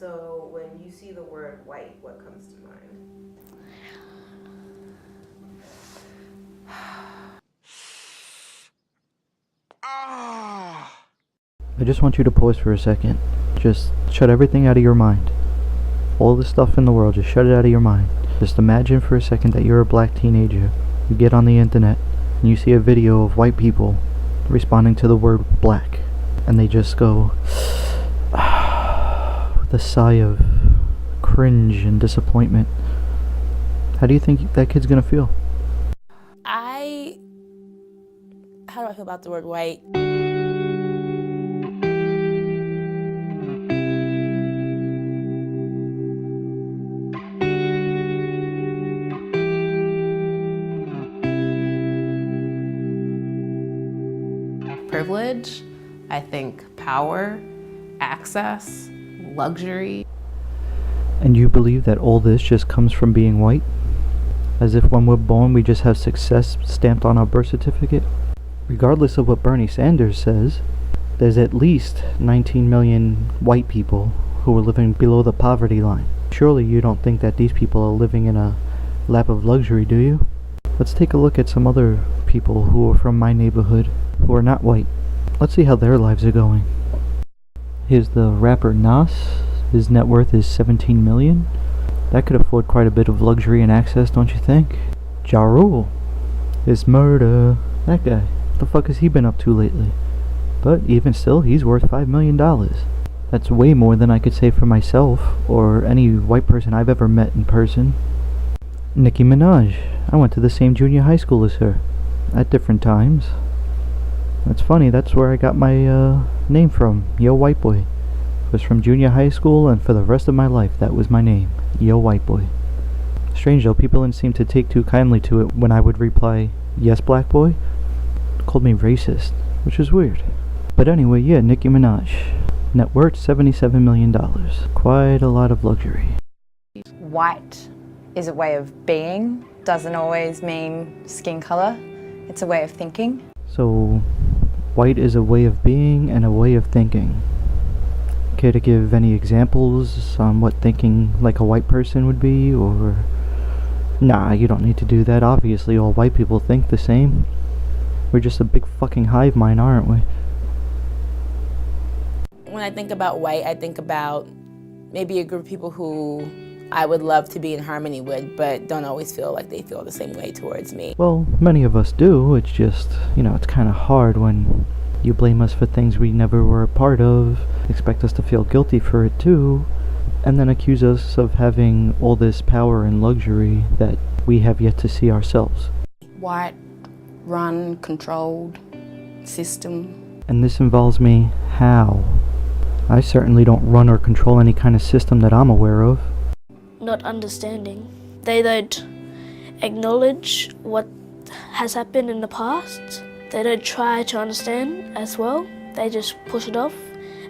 So when you see the word white, what comes to mind? I just want you to pause for a second. Just shut everything out of your mind. All the stuff in the world, just shut it out of your mind. Just imagine for a second that you're a black teenager. You get on the internet and you see a video of white people responding to the word black. And they just go with a sigh of cringe and disappointment. How do you think that kid's gonna feel? How do I feel about the word white? Privilege, I think power, access, luxury. And you believe that all this just comes from being white? As if when we're born we just have success stamped on our birth certificate? Regardless of what Bernie Sanders says, there's at least 19 million white people who are living below the poverty line. Surely you don't think that these people are living in a lap of luxury, do you? Let's take a look at some other people who are from my neighborhood who are not white. Let's see how their lives are going. Here's the rapper Nas. His net worth is 17 million. That could afford quite a bit of luxury and access, don't you think? Ja Rule is murder. That guy. What the fuck has he been up to lately? But even still, he's worth $5 million. That's way more than I could say for myself, or any white person I've ever met in person. Nicki Minaj. I went to the same junior high school as her. At different times. That's funny, that's where I got my name from. Yo White Boy. It was from junior high school, and for the rest of my life, that was my name. Yo White Boy. Strange though, people didn't seem to take too kindly to it when I would reply, yes black boy. Called me racist, which is weird. But anyway, yeah, Nicki Minaj. Net worth $77 million. Quite a lot of luxury. White is a way of being, doesn't always mean skin color. It's a way of thinking. So, white is a way of being and a way of thinking. Care to give any examples on what thinking like a white person would be, or... Nah, you don't need to do that. Obviously all white people think the same. We're just a big fucking hive mind, aren't we? When I think about white, I think about maybe a group of people who I would love to be in harmony with, but don't always feel like they feel the same way towards me. Well, many of us do. It's just, it's kind of hard when you blame us for things we never were a part of, expect us to feel guilty for it too, and then accuse us of having all this power and luxury that we have yet to see ourselves. White, run, controlled system. And this involves me. How? I certainly don't run or control any kind of system that I'm aware of. Not understanding. They don't acknowledge what has happened in the past. They don't try to understand as well. They just push it off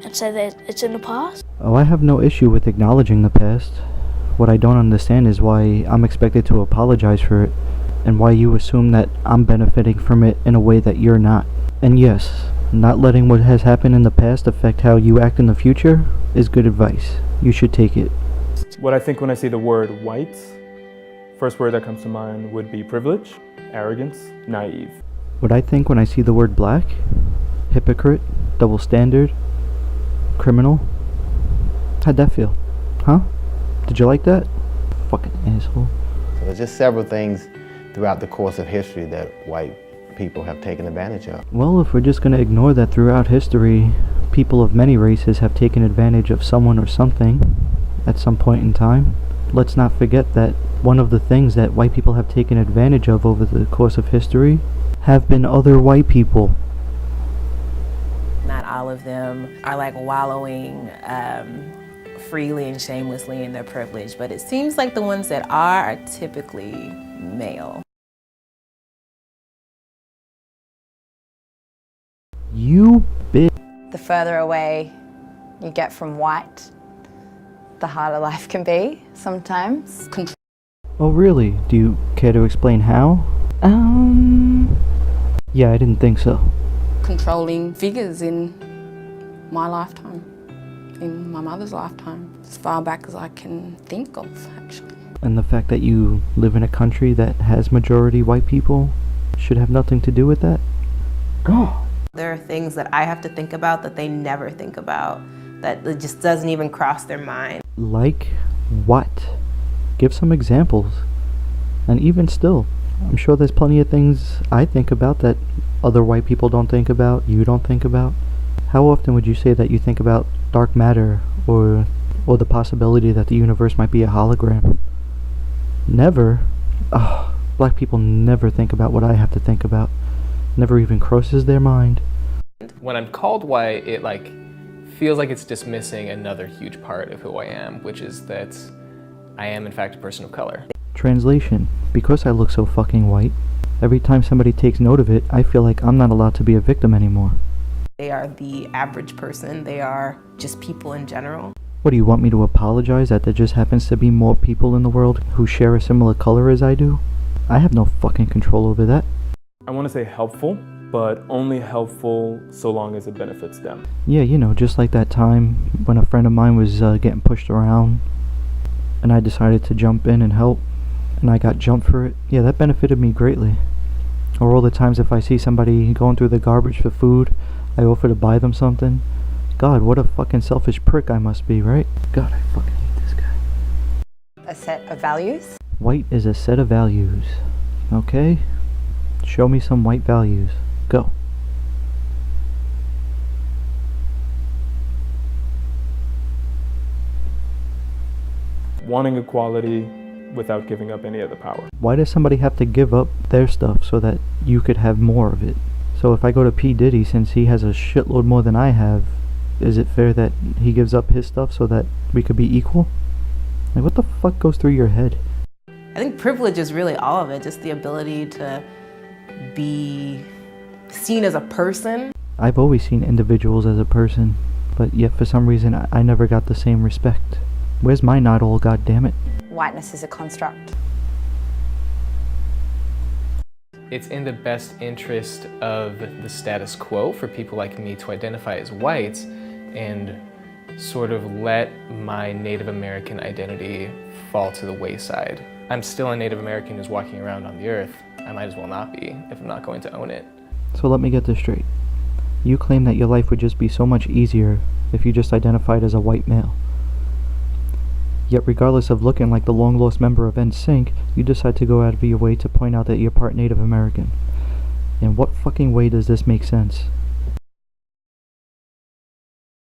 and say that it's in the past. Oh, I have no issue with acknowledging the past. What I don't understand is why I'm expected to apologize for it, and why you assume that I'm benefiting from it in a way that you're not. And yes, not letting what has happened in the past affect how you act in the future is good advice. You should take it. What I think when I see the word white, first word that comes to mind would be privilege, arrogance, naive. What I think when I see the word black, hypocrite, double standard, criminal. How'd that feel? Huh? Did you like that? Fucking asshole. So there's just several things throughout the course of history that white people have taken advantage of. Well, if we're just going to ignore that throughout history, people of many races have taken advantage of someone or something at some point in time, let's not forget that one of the things that white people have taken advantage of over the course of history have been other white people. Not all of them are like wallowing freely and shamelessly in their privilege, but it seems like the ones that are typically male. You bitch. The further away you get from white, the harder life can be sometimes. Oh really? Do you care to explain how? Yeah, I didn't think so. Controlling figures in my lifetime. in my mother's lifetime, as far back as I can think of, actually. And the fact that you live in a country that has majority white people should have nothing to do with that? God. There are things that I have to think about that they never think about, that it just doesn't even cross their mind. Like what? Give some examples. And even still, I'm sure there's plenty of things I think about that other white people don't think about, you don't think about. How often would you say that you think about dark matter or the possibility that the universe might be a hologram? Never. Oh, black people never think about what I have to think about. Never even crosses their mind. When I'm called white, it feels like it's dismissing another huge part of who I am, which is that I am in fact a person of color. Translation. Because I look so fucking white, every time somebody takes note of it, I feel like I'm not allowed to be a victim anymore. They are the average person. They are just people in general. What, do you want me to apologize that there just happens to be more people in the world who share a similar color as I do? I have no fucking control over that. I want to say helpful, but only helpful so long as it benefits them. Yeah, you know, just like that time when a friend of mine was getting pushed around and I decided to jump in and help and I got jumped for it. Yeah, that benefited me greatly. Or all the times if I see somebody going through the garbage for food, I offer to buy them something. God, what a fucking selfish prick I must be, right? God, I fucking hate this guy. A set of values. White is a set of values. Okay? Show me some white values. Go. Wanting equality without giving up any of the power. Why does somebody have to give up their stuff so that you could have more of it? So if I go to P. Diddy, since he has a shitload more than I have, is it fair that he gives up his stuff so that we could be equal? Like, what the fuck goes through your head? I think privilege is really all of it, just the ability to be seen as a person. I've always seen individuals as a person, but yet for some reason I never got the same respect. Where's my not all, goddammit? Whiteness is a construct. It's in the best interest of the status quo for people like me to identify as white and sort of let my Native American identity fall to the wayside. I'm still a Native American who's walking around on the earth. I might as well not be if I'm not going to own it. So let me get this straight. You claim that your life would just be so much easier if you just identified as a white male. Yet regardless of looking like the long-lost member of NSYNC, you decide to go out of your way to point out that you're part Native American. In what fucking way does this make sense?